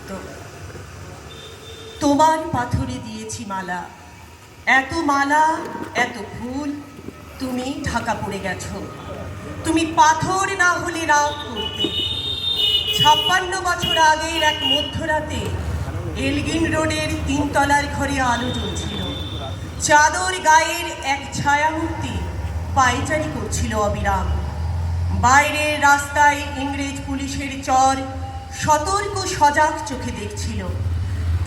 করত। তোমার পাথরে দিয়েছি মালা, এত মালা এত ফুল, তুমি ঢাকা পড়ে গেছো। তুমি পাথর না হলে রাগ করতে। 56 বছর আগের এক মধ্যরাতে এলগিন রোডের 3 তলার ঘরে আলো জ্বলছিল। চাদর গায়ের এক ছায়ামূর্তি পায়চারি করছিল অবিরাম। বাইরের রাস্তায় ইংরেজ পুলিশের চর সতর্ক সজাগ চোখে দেখছিল।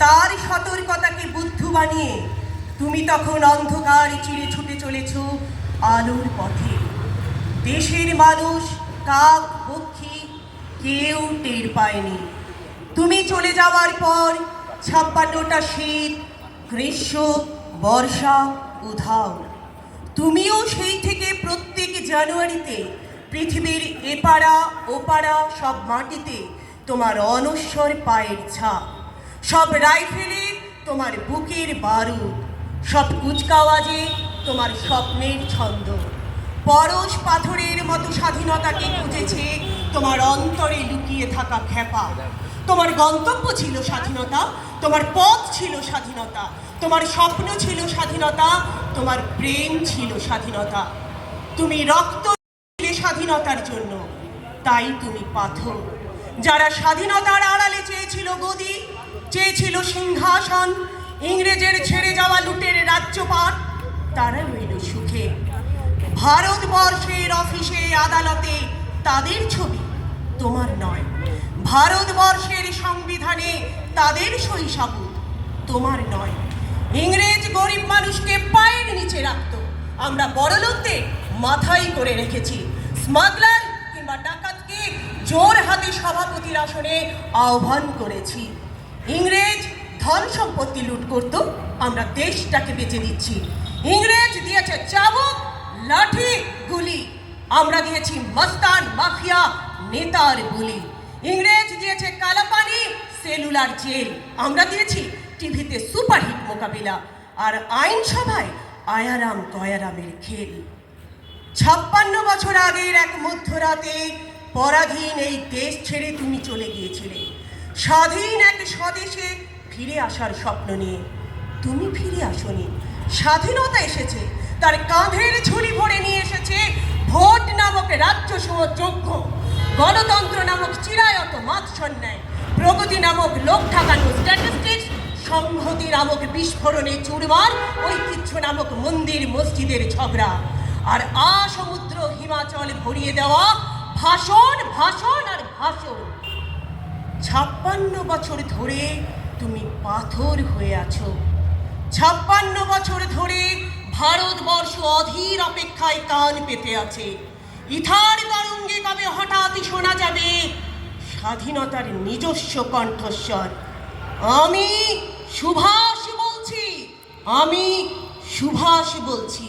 তার সতর্কতাকে বুদ্ধ বানিয়ে তুমি তখন অন্ধকার চিরে ছুটে চলেছ আলোর পথে। দেশের মানুষ, কাক, পক্ষী কেউ টের পায়নি। তুমি চলে যাওয়ার পর 56টা শীত, গ্রীষ্ম, বর্ষা উধাও। তুমিও সেই থেকে প্রত্যেক জানুয়ারিতে পৃথিবীর এপাড়া ওপাড়া সব মাটিতে তোমার অনশ্বর পায়ের ছাপ, সব রাইফেলে তোমার বুকের বারুদ, সব কুচকাওয়াজে তোমার স্বপ্নের ছন্দ। পরশ পাথরের মতো স্বাধীনতাকে খুঁজেছে তোমার অন্তরে লুকিয়ে থাকা খেপা। তোমার গন্তব্য ছিল স্বাধীনতা, তোমার পথ ছিল স্বাধীনতা, তোমার স্বপ্ন ছিল স্বাধীনতা, তোমার প্রেম ছিল স্বাধীনতা। তুমি রক্ত দিলে স্বাধীনতার জন্য, তাই তুমি পাথর। যারা স্বাধীনতার আড়ালে চেয়েছিল গদি, চেয়েছিল সিংহাসন, ইংরেজের ছেড়ে যাওয়া লুটের রাজ্যপাট, তারা রইল সুখে। ভারতবর্ষের অফিসে আদালতে তাদের ছবি, তোমার নয়। ভারতবর্ষের সংবিধানে তাদের সই সাবুত, তোমার নয়। ইংরেজ গরিব মানুষকে পায়ের নিচে রাখত, আমরা বড়লোকদের মাথায় করে রেখেছি। স্মাগলার কিংবা ডাকাতকে জোর হাতে সভাপতির আসনে আহ্বান করেছি। ইংরেজ ধন সম্পত্তি লুট করত, আমরা দেশটাকে বেঁচে দিচ্ছি। ইংরেজ দিয়েছে চাবুক, লাঠি, গুলি, আমরা দিয়েছি মস্তান, মাফিয়া, নেতার বুলি। ইংরেজ দিয়েছে কালাপানি, সেলুলার জেল, আমরা দিয়েছি টিভিতে সুপারহিট মোকাবিলা আর আইনসভায় আয়ারাম গয়ারামের খেল। 56 বছর আগের এক মধ্যরাতে পরাধীন এই দেশ ছেড়ে তুমি চলে গিয়েছিলে স্বাধীন এক স্বদেশে ফিরে আসার স্বপ্ন নিয়ে। তুমি ফিরে আসনি, স্বাধীনতা এসেছে, তার কাঁধের ঝুলি ভরে নিয়ে এসেছে ভোট নামক রাজ্যসহ যোগ্য, গণতন্ত্র নামক চিরায়ত মাৎসন্যায়, প্রগতি নামক লোক ঠকানো স্ট্যাটিস্টিক্স, সংহতি নামক বিস্ফোরণে চুরমার, ঐতিহ্য নামক মন্দির মসজিদের ঝগড়া, আর সমুদ্র হিমাচল ভরিয়ে দেওয়া ভাষণ, ভাষণ আর ভাষণ। 56 বছর ধরে তুমি পাথর হয়ে আছো। 56 বছর ধরে ভারতবর্ষ অধীর অপেক্ষায় কান পেতে আছে। ইথার তরঙ্গে কবে হঠাৎই শোনা যাবে স্বাধীনতার নিজস্ব কণ্ঠস্বর। আমি সুভাষ বলছি, আমি সুভাষ বলছি।